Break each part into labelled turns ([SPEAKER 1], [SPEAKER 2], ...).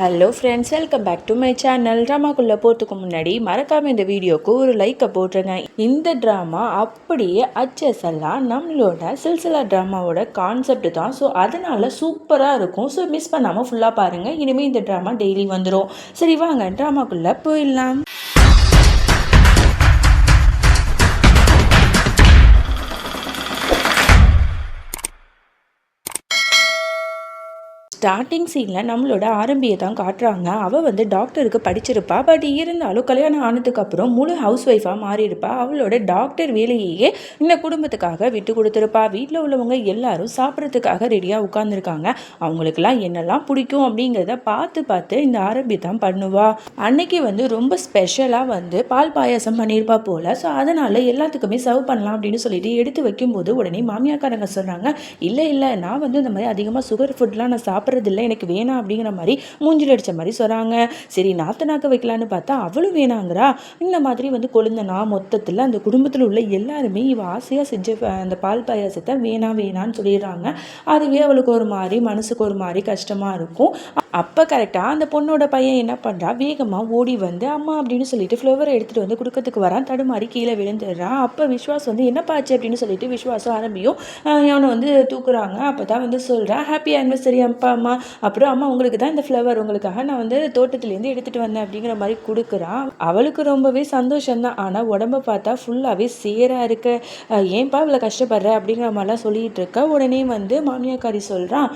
[SPEAKER 1] Hello friends, welcome back to my channel. ட்ராமாக்குள்ளே போகிறதுக்கு முன்னாடி மறக்காமல் இந்த வீடியோக்கு ஒரு லைக்கை போட்டுருங்க. இந்த ட்ராமா அப்படியே அச்சஸெல்லாம் நம்மளோட சில்சிலா ட்ராமாவோட கான்செப்ட் தான். ஸோ அதனால் சூப்பராக இருக்கும். ஸோ மிஸ் பண்ணாமல் ஃபுல்லாக பாருங்கள். இனிமேல் இந்த ட்ராமா டெய்லி வந்துடும். சரி வாங்க ட்ராமாக்குள்ளே போயிடலாம். ஸ்டார்டிங் சீனில் நம்மளோட ஆரம்பியை தான் காட்டுறாங்க. அவள் வந்து டாக்டருக்கு படிச்சிருப்பா. பட் இருந்தாலும் கல்யாணம் ஆனதுக்கப்புறம் முழு ஹவுஸ் ஒய்ஃபாக மாறியிருப்பா. அவளோட டாக்டர் வேலையே இந்த குடும்பத்துக்காக விட்டு கொடுத்துருப்பா. வீட்டில் உள்ளவங்க எல்லாரும் சாப்பிட்றதுக்காக ரெடியாக உட்காந்துருக்காங்க. அவங்களுக்கெல்லாம் என்னெல்லாம் பிடிக்கும் அப்படிங்கிறத பார்த்து இந்த ஆரம்பி தான் பண்ணுவா. அன்னைக்கு வந்து ரொம்ப ஸ்பெஷலாக வந்து பால் பாயாசம் பண்ணியிருப்பா போல். ஸோ அதனால் எல்லாத்துக்குமே சர்வ் பண்ணலாம் அப்படின்னு சொல்லிட்டு எடுத்து வைக்கும்போது உடனே மாமியாக்காரங்க சொல்கிறாங்க, இல்லை நான் வந்து இந்த மாதிரி அதிகமாக சுகர் ஃபுட்லாம் நான் சாப்பிட்றதில்லை, எனக்கு வேணாம் அப்படிங்கிற மாதிரி மூஞ்சில் அடித்த மாதிரி சொல்கிறாங்க. சரி நாத்தனாக்க வைக்கலான்னு பார்த்தா அவளும் வேணாங்கிறா. இந்த மாதிரி வந்து கொழுந்தனா மொத்தத்தில் அந்த குடும்பத்தில் உள்ள எல்லாருமே இவ ஆசையாக செஞ்ச அந்த பால் பாயாசத்தை வேணான்னு சொல்லிடுறாங்க. அதுவே அவளுக்கு ஒரு மாதிரி மனசுக்கு ஒரு மாதிரி கஷ்டமாக இருக்கும். அப்போ கரெக்டாக அந்த பொண்ணோட பையன் என்ன பண்ணுறா, வேகமாக ஓடி வந்து அம்மா அப்படின்னு சொல்லிட்டு ஃப்ளவரை எடுத்துகிட்டு வந்து கொடுக்கறதுக்கு வரான். தடுமாறி கீழே விழுந்துடுறான். அப்போ விஸ்வாஸ் வந்து என்னப்பாச்சு அப்படின்னு சொல்லிட்டு விஸ்வாசம் ஆரம்பியும் அவனை வந்து தூக்குறாங்க. அப்போ தான் வந்து சொல்கிறான், ஹாப்பி ஆனிவர்சரி அப்பா அம்மா. அப்புறம் அம்மா உங்களுக்கு தான் இந்த ஃப்ளவர், உங்களுக்காக நான் வந்து தோட்டத்துலேருந்து எடுத்துகிட்டு வந்தேன் அப்படிங்கிற மாதிரி கொடுக்குறான். அவளுக்கு ரொம்பவே சந்தோஷம்தான். ஆனால் உடம்பை பார்த்தா ஃபுல்லாகவே சேராக இருக்கு. ஏன்பா இவ்வளோ கஷ்டப்படுற அப்படிங்கிற மாதிரிலாம் சொல்லிகிட்டு இருக்க. உடனே வந்து மாமியாக்காரி சொல்கிறான்,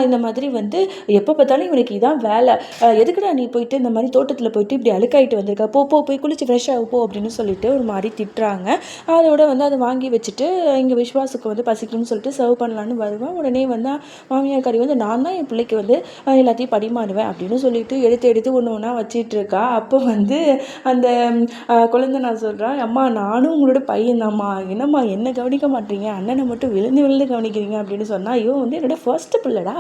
[SPEAKER 1] இந்த மாதிரி வந்து எப்போ பார்த்தாலும் இவனுக்கு இதான் வேலை, எதுக்குடா நீ போயிட்டு இந்த மாதிரி தோட்டத்தில் போயிட்டு இப்படி அழுக்காயிட்டு வந்திருக்க, போய் குளிச்சு ஃப்ரெஷ்ஷாக போ அப்படின்னு சொல்லிட்டு ஒரு மாதிரி திட்டுறாங்க. அதோட வந்து அதை வாங்கி வச்சுட்டு இங்கே விஸ்வாசுக்கு வந்து பசிக்குன்னு சொல்லிட்டு சர்வ் பண்ணலான்னு வருவேன். உடனே வந்து மாமியாக்காரி வந்து நான் தான் என் பிள்ளைக்கு வந்து எல்லாத்தையும் பரிமாறுவேன் அப்படின்னு சொல்லிட்டு எடுத்து ஒன்று ஒன்றா வச்சிட்டு இருக்கா. அப்போ வந்து அந்த குழந்தை நான் சொல்கிறேன், அம்மா நானும் உங்களோட பையன்தாம்மா, என்னம்மா என்ன கவனிக்க மாட்டீங்க, அண்ணனை மட்டும் விழுந்து கவனிக்கிறீங்க அப்படின்னு சொன்னால், ஐயோ வந்து என்னோட ஃபர்ஸ்ட் பிள்ளைடா,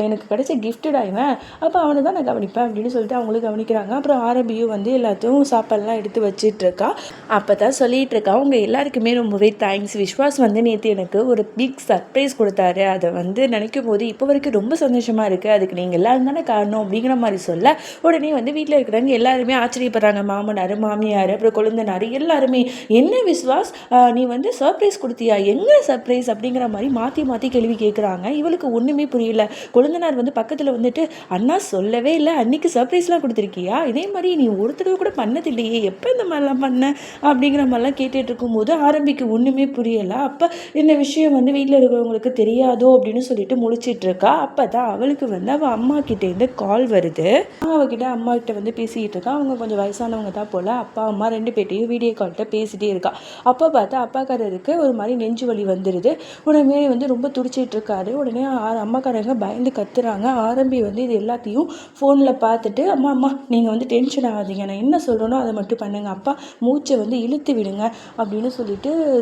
[SPEAKER 1] எனக்கு கிடைச்ச கிஃப்ட்டுடா இவன், அப்போ அவனை தான் நான் கவனிப்பேன் அப்படின்னு சொல்லிட்டு அவங்களும் கவனிக்கிறாங்க. அப்புறம் ஆரம்பியும் வந்து எல்லாத்தையும் சாப்பாடுலாம் எடுத்து வச்சிட்டு இருக்கா. அப்போ தான் சொல்லிகிட்டு இருக்கா, அவங்க எல்லாருக்குமே ரொம்பவே தேங்க்ஸ். விஸ்வாஸ் வந்து நேற்று எனக்கு ஒரு பிக் சர்ப்ரைஸ் கொடுத்தாரு. அதை வந்து நினைக்கும் போது இப்போ வரைக்கும் ரொம்ப சந்தோஷமாக இருக்குது. அதுக்கு நீங்கள் எல்லாரும் தானே காரணம் அப்படிங்கிற மாதிரி சொல்ல, உடனே வந்து வீட்டில் இருக்கிறவங்க எல்லாருமே ஆச்சரியப்படுறாங்க. மாமனார் மாமியார் அப்புறம் கொழுந்தனார் எல்லாருமே, என்ன விஸ்வாஸ் நீ வந்து சர்ப்ரைஸ் கொடுத்தியா, எங்கே சர்ப்ரைஸ் அப்படிங்கிற மாதிரி மாற்றி கேள்வி கேட்குறாங்க. இவளுக்கு ஒன்றுமே புரியல. கொழுந்தனார் வந்து பக்கத்தில் வந்துட்டு, அண்ணா சொல்லவே இல்லை, அன்னைக்கு சர்ப்ரைஸ்லாம் கொடுத்துருக்கியா, இதே மாதிரி நீ ஒரு தடவை கூட பண்ணதில்லையே, எப்போ இந்த மாதிரிலாம் பண்ண அப்படிங்கிற மாதிரிலாம் கேட்டுட்டு இருக்கும்போது ஆரம்பிக்கு ஒன்றுமே புரியலை. அப்போ இந்த விஷயம் வந்து வீட்டில் இருக்கிறவங்களுக்கு தெரியாதோ அப்படின்னு சொல்லிட்டு முழிச்சிட்டு இருக்கா. அப்போ தான் அவளுக்கு வந்து அவள் அம்மா கிட்டேருந்து கால் வருது. அவகிட்ட அம்மா கிட்ட வந்து பேசிக்கிட்டு இருக்கா. அவங்க கொஞ்சம் வயசானவங்க தான் போல். அப்பா அம்மா ரெண்டு பேர்ட்டையும் வீடியோ கால்கிட்ட பேசிகிட்டே இருக்கா. அப்போ பார்த்தா அப்பாக்காரருக்கு ஒரு மாதிரி நெஞ்சு வலி வந்துடுது. உடனே வந்து ரொம்ப துடிச்சிட்டு இருக்காரு. உடனே அம்மாக்காரங்க பயந்து கத்துறாங்க. ஆரம்பி வந்து இது எல்லாத்தையும் ஃபோனில் பார்த்துட்டு, அம்மா நீங்கள் வந்து டென்ஷன் ஆகாதீங்க, நான் என்ன சொல்கிறேனோ அதை மட்டும் பண்ணுங்க, அப்பா மூச்சை வந்து இழுத்து விடுங்க அப்படின்னு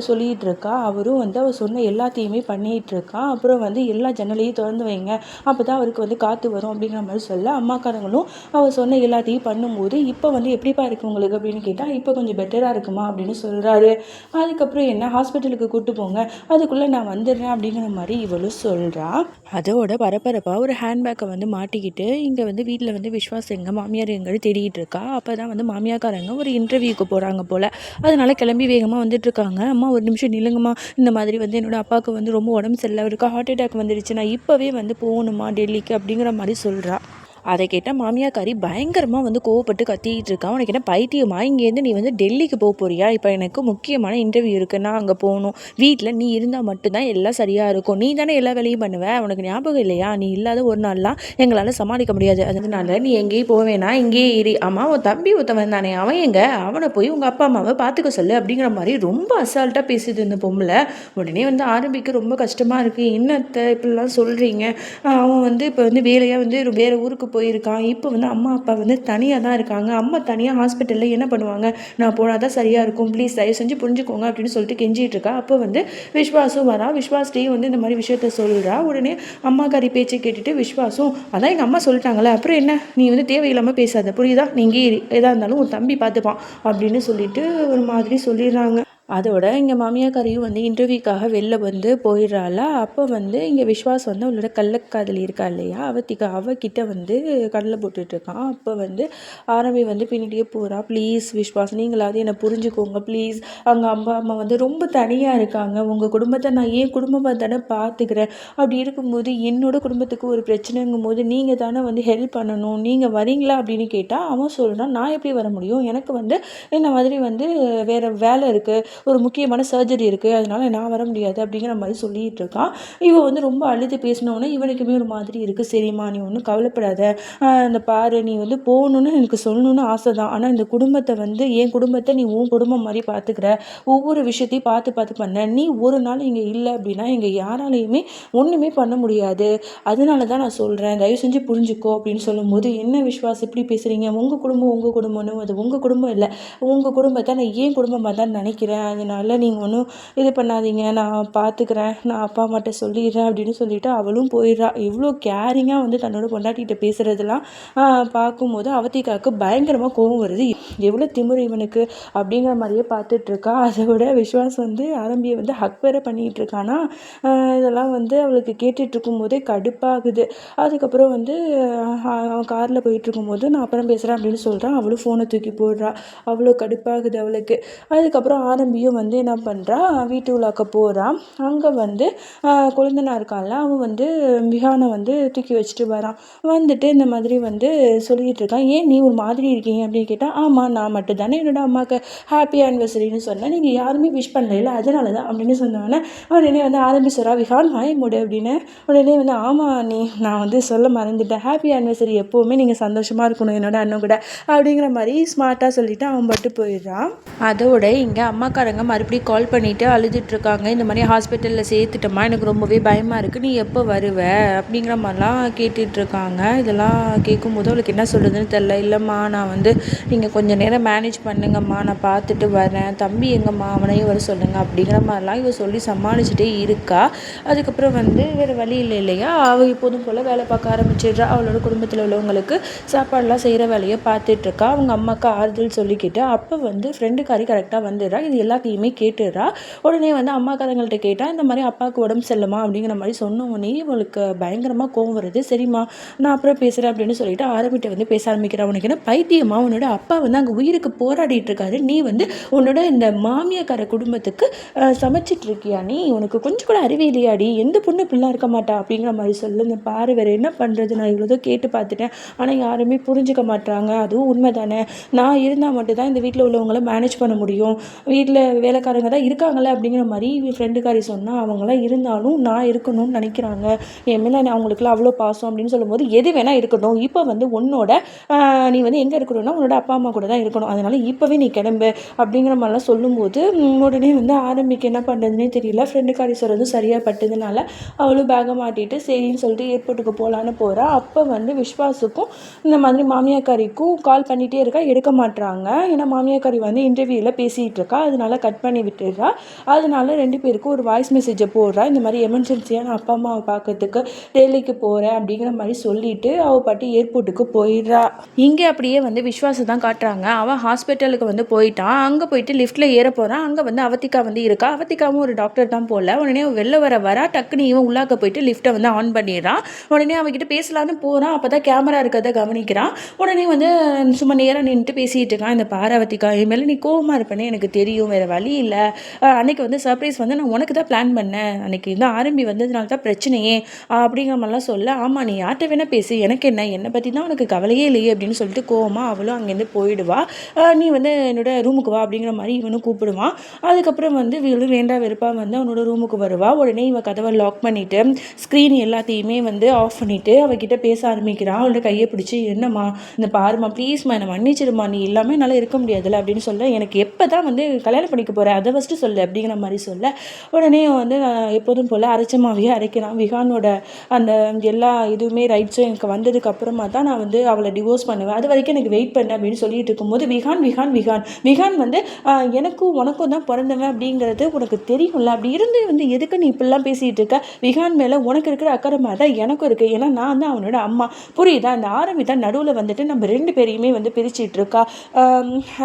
[SPEAKER 1] சொல்லிட்டு இருக்கா. அவரும் வந்து அவர் சொன்ன எல்லாத்தையுமே பண்ணிகிட்டு இருக்கா. அப்புறம் வந்து எல்லா ஜன்னலையும் திறந்து வைங்க, அப்போ தான் அவருக்கு வந்து காற்று வரும் அப்படிங்கிற மாதிரி சொல்ல, அம்மாக்காரங்களும் அவர் சொன்ன எல்லாத்தையும் பண்ணும்போது இப்போ வந்து எப்படிப்பா இருக்கு உங்களுக்கு அப்படின்னு கேட்டால், இப்போ கொஞ்சம் பெட்டராக இருக்குமா அப்படின்னு சொல்கிறாரு. அதுக்கப்புறம் என்ன ஹாஸ்பிட்டலுக்கு கூப்பிட்டு போங்க, அதுக்குள்ளே நான் வந்துடுறேன் அப்படிங்கிற மாதிரி இவளும் சொல்கிறா. அதோட பரபரப்பாக ஒரு ஹேண்ட்பேக்கை வந்து மாட்டிக்கிட்டு இங்கே வந்து வீட்டில் வந்து விஸ்வாஸ் எங்கே மாமியார் எங்கே தேடிக்கிட்டு இருக்கா. அப்போ தான் வந்து மாமியாக்காரங்க ஒரு இன்டர்வியூக்கு போகிறாங்க போல். அதனால் கிளம்பி வேகமாக வந்துட்டுருக்காங்க. அம்மா ஒரு நிமிஷம் நில்லுங்கம்மா, இந்த மாதிரி வந்து என்னோடய அப்பாவுக்கு வந்து ரொம்ப உடம்பு சரியில்லை, அவருக்கு ஹார்ட் அட்டாக் வந்துடுச்சு, நான் இப்போவே வந்து போகணுமா டெல்லிக்கு அப்படிங்கிற மாதிரி சொல்கிறா. அதை கேட்டால் மாமியாக்காரி பயங்கரமாக வந்து கோவப்பட்டு கத்திக்கிட்டு இருக்கான். உனக்கு என்ன பைத்தியமா, இங்கேருந்து நீ வந்து டெல்லிக்கு போக போறியா, இப்போ எனக்கு முக்கியமான இன்டர்வியூ இருக்குது, நான் அங்கே போகணும், வீட்டில் நீ இருந்தால் மட்டும்தான் எல்லாம் சரியாக இருக்கும், நீ தானே எல்லா வேலையும் பண்ணுவேன், உனக்கு ஞாபகம் இல்லையா, நீ இல்லாத ஒரு நாள்லாம் எங்களால் சமாளிக்க முடியாது, அதனால நீ எங்கேயும் போவேனா, இங்கேயே ஏறி அம்மா உன் தம்பி ஒருத்தவன் தானே, அவன் எங்கே, அவனை போய் உங்கள் அப்பா அம்மாவை பார்த்துக்க சொல்லு அப்படிங்கிற மாதிரி ரொம்ப அசால்ட்டாக பேசிட்டு இருந்த பொம்பளை. உடனே வந்து ஆரம்பிக்க ரொம்ப கஷ்டமாக இருக்குது. என்னத்தை இப்படிலாம் சொல்கிறீங்க, அவன் வந்து இப்போ வந்து வேலையாக வந்து வேறு ஊருக்கு போயிருக்கான், இப்போ வந்து அம்மா அப்பா வந்து தனியாக தான் இருக்காங்க, அம்மா தனியாக ஹாஸ்பிட்டலில் என்ன பண்ணுவாங்க, நான் போனால் தான் சரியாக இருக்கும், ப்ளீஸ் தயவு செஞ்சு புரிஞ்சுக்கோங்க அப்படின்னு சொல்லிட்டு கெஞ்சிட்டு இருக்கா. அப்போ வந்து விஸ்வாசும் வரா. விஸ்வாஸ்டையும் வந்து இந்த மாதிரி விஷயத்த சொல்கிறா. உடனே அம்மாக்காரி பேச்சை கேட்டுட்டு விஸ்வாசும், அதான் எங்கள் அம்மா சொல்லிட்டாங்களே அப்புறம் என்ன, நீ வந்து தேவையில்லாமல் பேசாத புரியுதா, நீங்கள் எதாக இருந்தாலும் ஒரு தம்பி பார்த்துப்பான் அப்படின்னு சொல்லிட்டு ஒரு மாதிரி சொல்லிடுறாங்க. அதோட இங்கே மாமியாக்காரியும் வந்து இன்டர்வியூக்காக வெளில வந்து போயிடுறாள். அப்போ வந்து இங்கே விஸ்வாஸ் வந்து அவளோட கள்ளக்காதலி இருக்கா இல்லையா அவத்திகா, அவகிட்ட வந்து கடலை போட்டுட்ருக்கான். அப்போ வந்து ஆரம்பி வந்து பின்னாடியே போகிறா. ப்ளீஸ் விஸ்வாஸ், நீங்களாவது என்னை புரிஞ்சுக்கோங்க ப்ளீஸ். அவங்க அம்மா வந்து ரொம்ப தனியாக இருக்காங்க. உங்கள் குடும்பத்தை நான் ஏன் குடும்பமாக தானே பார்த்துக்கிறேன். அப்படி இருக்கும்போது என்னோட குடும்பத்துக்கு ஒரு பிரச்சனைங்கும் போது நீங்கள் தானே வந்து ஹெல்ப் பண்ணணும். நீங்கள் வரீங்களா அப்படின்னு கேட்டால் அவன் சொல்கிறான், நான் எப்படி வர முடியும், எனக்கு வந்து இந்த மாதிரி வந்து வேறு வேலை இருக்குது, ஒரு முக்கியமான சர்ஜரி இருக்குது, அதனால் நான் வர முடியாது அப்படிங்கிற மாதிரி சொல்லிகிட்டு இருக்கான். இவன் வந்து ரொம்ப அழுது பேசினோன்னே இவனுக்குமே ஒரு மாதிரி இருக்குது. சரிம்மா நீ ஒன்றும் கவலைப்படாத, இந்த பாரு நீ வந்து போகணுன்னு எனக்கு சொல்லணுன்னு ஆசை தான், ஆனால் இந்த குடும்பத்தை வந்து என் குடும்பத்தை நீ உன் குடும்பம் மாதிரி பார்த்துக்கிற, ஒவ்வொரு விஷயத்தையும் பார்த்து பண்ண, நீ ஒரு நாள் இங்கே இல்லை அப்படின்னா இங்கே யாராலையுமே ஒன்றுமே பண்ண முடியாது, அதனால தான் நான் சொல்கிறேன், தயவு செஞ்சு புரிஞ்சுக்கோ அப்படின்னு சொல்லும்போது, என்ன விஸ்வாஸ் இப்படி பேசுகிறீங்க, உங்கள் குடும்பம்னு அது உங்கள் குடும்பம் இல்லை, உங்கள் குடும்பத்தை நான் ஏன் குடும்பமாக தான் நினைக்கிறேன், அதனால நீங்கள் ஒன்றும் இது பண்ணாதீங்க, நான் பார்த்துக்கிறேன், நான் அப்பா அம்மாட்ட சொல்லிடுறேன் அப்படின்னு சொல்லிட்டு அவளும் போயிடுறா. இவ்வளோ கேரிங்காக வந்து தன்னோட பொண்டாட்டிகிட்ட பேசுகிறதுலாம் பார்க்கும்போது அவத்திகாவுக்கு பயங்கரமாக கோவம் வருது. எவ்வளோ திமிரு இவனுக்கு அப்படிங்கிற மாதிரியே பார்த்துட்ருக்கா. அதை விட விஸ்வாஸ் வந்து ஆரம்பியை வந்து ஹக் வேற பண்ணிகிட்டு இருக்கானா. இதெல்லாம் வந்து அவளுக்கு கேட்டுட்ருக்கும் போதே கடுப்பாகுது. அதுக்கப்புறம் வந்து அவன் காரில் போயிட்டுருக்கும்போது நான் அப்புறம் பேசுகிறேன் அப்படின்னு சொல்கிறான். அவளும் ஃபோனை தூக்கி போடுறா. அவ்வளோ கடுப்பாகுது அவளுக்கு. அதுக்கப்புறம் ஆரம்பியும் வந்து என்ன பண்ணுறா, வீட்டு உள்ளாக்க போகிறான். அங்கே வந்து கொழுந்தனா இருக்கான்ல, அவன் வந்து விஹானை வந்து தூக்கி வச்சுட்டு வரான். வந்துட்டு இந்த மாதிரி வந்து சொல்லிகிட்டு இருக்கான். ஏன் நீ ஒரு மாதிரி இருக்கீங்க அப்படின்னு கேட்டால், ஆமாம் நான் மட்டும் தானே என்னோட அம்மாவுக்கு ஹாப்பி ஆனிவர்சரின்னு சொன்னேன், நீங்கள் யாருமே விஷ் பண்ணல அதனால தான் அப்படின்னு சொன்னோன்னே உடனே வந்து ஆரம்பிச்சுரா, விஹான் வாய் மூடு அப்படின்னு. உடனே வந்து ஆமாம் நான் வந்து சொல்ல மறந்துட்டேன், ஹாப்பி ஆனிவர்சரி எப்போவுமே நீங்கள் சந்தோஷமாக இருக்கணும் என்னோட அண்ணன் கூட அப்படிங்கிற மாதிரி ஸ்மார்ட்டாக சொல்லிவிட்டு அவன் பட்டு போயிடுறான். அதோட இங்கே அம்மாக்காரங்க மறுபடியும் கால் பண்ணிவிட்டு அழுதுட்ருக்காங்க. இந்த மாதிரி ஹாஸ்பிட்டலில் சேர்த்துட்டோமா, எனக்கு ரொம்பவே பயமாக இருக்குது, நீ எப்போ வருவ அப்படிங்கிற மாதிரிலாம் கேட்டுட்ருக்காங்க. இதெல்லாம் கேட்கும்போது அவளுக்கு என்ன சொல்கிறதுன்னு தெரில. இல்லைம்மா நான் வந்து நீங்கள் கொஞ்சம் நேரம் மேனேஜ் பண்ணுங்கம்மா, நான் பார்த்துட்டு வரேன், தம்பி எங்கம்மா அவனையும் வர சொல்லுங்கள் அப்படிங்கிற மாதிரிலாம் இவ சொல்லி சமாளிச்சுட்டே இருக்கா. அதுக்கப்புறம் வந்து வேறு வழி இல்லை இல்லையா, அவள் இப்போதும் போல் வேலை பார்க்க ஆரம்பிச்சிடுறா. அவளோட குடும்பத்தில் உள்ளவங்களுக்கு சாப்பாடெலாம் செய்கிற வேலையை பார்த்துட்ருக்கா. அவங்க அம்மாவுக்கு ஆறுதல் சொல்லிக்கிட்டு அப்போ வந்து ஃப்ரெண்டுக்காரி கரெக்டாக வந்துடுறா. இது எல்லாத்தையுமே கேட்டுடுறா. உடனே வந்து அம்மாக்காரங்கள்ட்ட கேட்டால் இந்த மாதிரி அப்பாவுக்கு உடம்பு செல்லுமா அப்படிங்கிற மாதிரி சொன்ன உடனே இவளுக்கு பயங்கரமாக கோவம் வருது. சரிம்மா நான் அப்புறம் பேசுகிறேன் அப்படின்னு சொல்லிட்டு ஆரம்பிட்ட வந்து பேச ஆரம்பிக்கிறா. உனக்கு என்ன பைத்தியமா, உன்னோட அப்பா வந்து அங்கே உயிருக்கு போராடிட்டு இருக்காரு, நீ வந்து உன்னோட இந்த மாமியாக்கார குடும்பத்துக்கு சமைச்சிட்டு இருக்கியா, நீ உனக்கு கொஞ்சம் கூட அறிவே இல்லையாடி, எந்த பொண்ணு இப்படிலாம் இருக்க மாட்டா அப்படிங்கிற மாதிரி சொல்லுங்க. பாரு வேறு என்ன பண்ணுறது, நான் இவ்வளோ கேட்டு பார்த்துட்டேன், ஆனால் யாருமே புரிஞ்சுக்க மாட்டாங்க, அதுவும் உண்மை தானே, நான் இருந்தால் மட்டும்தான் இந்த வீட்டில் உள்ளவங்கள மேனேஜ் பண்ண முடியும், வீட்டில் வேலைக்காரங்க தான் இருக்காங்களே அப்படிங்கிற மாதிரி ஃப்ரெண்டுக்காரி சொன்னால், அவங்களாம் இருந்தாலும் நான் இருக்கணும்னு நினைக்கிறாங்க, என் மேலே அவங்களுக்குலாம் அவ்வளோ பாசம் அப்படின்னு சொல்லும்போது எது வேணால் இருக்கட்டும், இப்போ வந்து உன்னோட நீ வந்து எங்கே இருக்கணும்னா உன்னோட அப்பா அம்மா கூட தான் இருக்கணும், அதனால் இப்போவே நீ கிளம்பு அப்படிங்கிற மாதிரிலாம் சொல்லும்போது உடனே வந்து ஆரம்பிக்க என்ன பண்ணுறதுனே தெரியல. ஃப்ரெண்டுக்காரி சொல்கிறது சரியாக பட்டதுனால அவளும் பேகை மாட்டிட்டு சரின்னு சொல்லிட்டு ஏர்போர்ட்டுக்கு போகலான்னு போகிறா. அப்போ வந்து விஸ்வாஸுக்கும் இந்த மாதிரி மாமியாக்காரிக்கும் கால் பண்ணிகிட்டே இருக்கா, எடுக்க மாட்டுறாங்க. ஏன்னா மாமியாக்காரி வந்து இன்டர்வியூவில் பேசிகிட்டு இருக்கா, அதனால கட் பண்ணி விட்டுடுறா. அதனால 2 பேருக்கும் ஒரு வாய்ஸ் மெசேஜை போடுறா. இந்த மாதிரி எமர்ஜென்சியாக நான் அப்பா அம்மாவை பார்க்கறதுக்கு டெல்லிக்கு போகிறேன் அப்படிங்கிற மாதிரி சொல்லிவிட்டு அவள் பாட்டி ஏர்போர்ட்டுக்கு போயிடுறா. இங்கே அப்படியே வந்து விஸ்வாசம் தான் காட்டுறாங்க. அவன் ஹாஸ்பிட்டலுக்கு வந்து போயிட்டான். அங்கே போயிட்டு லிஃப்ட்டில் ஏற போகிறான். அங்கே வந்து அவத்திகா வந்து இருக்கா. அவத்திகாவும் ஒரு டாக்டர் தான் போல. உடனே வெளில வரா, டக்குன்னு இவன் உள்ளாக்க போயிட்டு லிஃப்ட்டை வந்து ஆன் பண்ணிடுறான். உடனே அவகிட்ட பேசலான்னு போகிறான். அப்போ தான் கேமரா இருக்கிறத கவனிக்கிறான். உடனே வந்து சும்மா நேராக நின்றுட்டு பேசிகிட்டு இருக்கான். இந்த பாரு அவத்திகா, என் மேலே நீ கோவமாக இருப்பேன்னு எனக்கு தெரியும், வேறு வழி இல்லை, அன்றைக்கி வந்து சர்ப்ரைஸ் வந்து நான் உனக்கு தான் பிளான் பண்ணேன், அன்றைக்கி வந்து ஆரம்பி வந்ததுனால தான் பிரச்சனையே அப்படிங்கிற மாதிரிலாம் சொல்ல, ஆமாம் நீ யார்கிட்ட வேணால் பேசு, எனக்கு என்ன, என்னை பற்றி தான் உனக்கு கவலையே இல்லையே அப்படின்னு சொல்லிட்டு கோவமாக அவளும் அங்கேருந்து போயிடுவா. நீ வந்து என்னோட ரூமுக்கு வா அப்படிங்கிற மாதிரி இவனும் கூப்பிடுவான். அதுக்கப்புறம் வந்து இவளும் வேண்டா வெறுப்பாக வந்து அவனோட ரூமுக்கு வருவா. உடனே இவன் கதவை லாக் பண்ணிவிட்டு ஸ்க்ரீன் எல்லாத்தையுமே வந்து ஆஃப் பண்ணிவிட்டு அவகிட்ட பேச ஆரம்பிக்கிறான். அவளோட கையை பிடிச்சி, என்னம்மா இந்த பாருமா ப்ளீஸ்மா என்னை மன்னிச்சிடுமா, நீ எல்லாமே என்னால் இருக்க முடியாதுல்ல அப்படின்னு சொல்ல, எனக்கு எப்போ தான் வந்து கல்யாணம் பண்ணிக்க போகிறேன் அதை ஃபஸ்ட்டு சொல்லு அப்படிங்கிற மாதிரி சொல்ல, உடனே வந்து எப்போதும் போல் அரைச்சமாவே அரைக்கிறான். விஹானோட அந்த எல்லா இதுவுமே ரைட்ஸும் எனக்கு வந்ததுக்கு அப்புறமா தான் நான் வந்து அவளை டிவோர்ஸ் பண்ணுவேன், அது வரைக்கும் எனக்கு வெயிட் பண்ண அப்படின்னு சொல்லிட்டு இருக்கும்போது விஹான் வந்து எனக்கும் உனக்கும் தான் பிறந்தவன் அப்படிங்கிறது உனக்கு தெரியும்ல, அப்படி இருந்து வந்து எதுக்கு நீ இப்படிலாம் பேசிகிட்டு இருக்க, விஹான் மேலே உனக்கு இருக்கிற அக்கறை மாதிரி தான் எனக்கும் இருக்குது, ஏன்னா நான் தான் அவனோட அம்மா, புரியுதா, இந்த ஆரம்பி தான் நடுவில் வந்துட்டு நம்ம 2 பேரையுமே வந்து பிரிச்சுட்டு இருக்கா,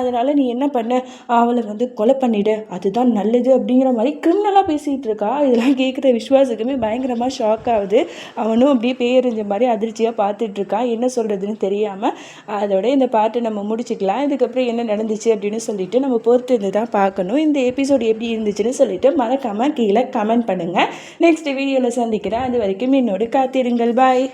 [SPEAKER 1] அதனால் நீ என்ன பண்ண, அவளை வந்து கொலை கொலை பண்ணிடு, அதுதான் நல்லது அப்படிங்கிற மாதிரி கிரிமினலாக பேசிகிட்டு இருக்கா. இதெல்லாம் கேட்குற விஸ்வாஸுக்குமே பயங்கரமாக ஷாக் ஆகுது. அவனும் அப்படியே பேயறிஞ்ச மாதிரி அதிர்ச்சியாக பார்த்துட்டு இருக்கான், என்ன சொல்கிறதுன்னு தெரியாமல். அதோட இந்த பாட்டை நம்ம முடிச்சுக்கலாம். இதுக்கப்புறம் என்ன நடந்துச்சு அப்படின்னு சொல்லிட்டு நம்ம பொறுத்து இருந்து தான் பார்க்கணும். இந்த எபிசோடு எப்படி இருந்துச்சுன்னு சொல்லிட்டு மறக்காமல் கீழே கமெண்ட் பண்ணுங்கள். நெக்ஸ்ட் வீடியோவில் சந்திக்கிறேன். அது வரைக்கும் என்னோட காத்திருங்கள். பாய்.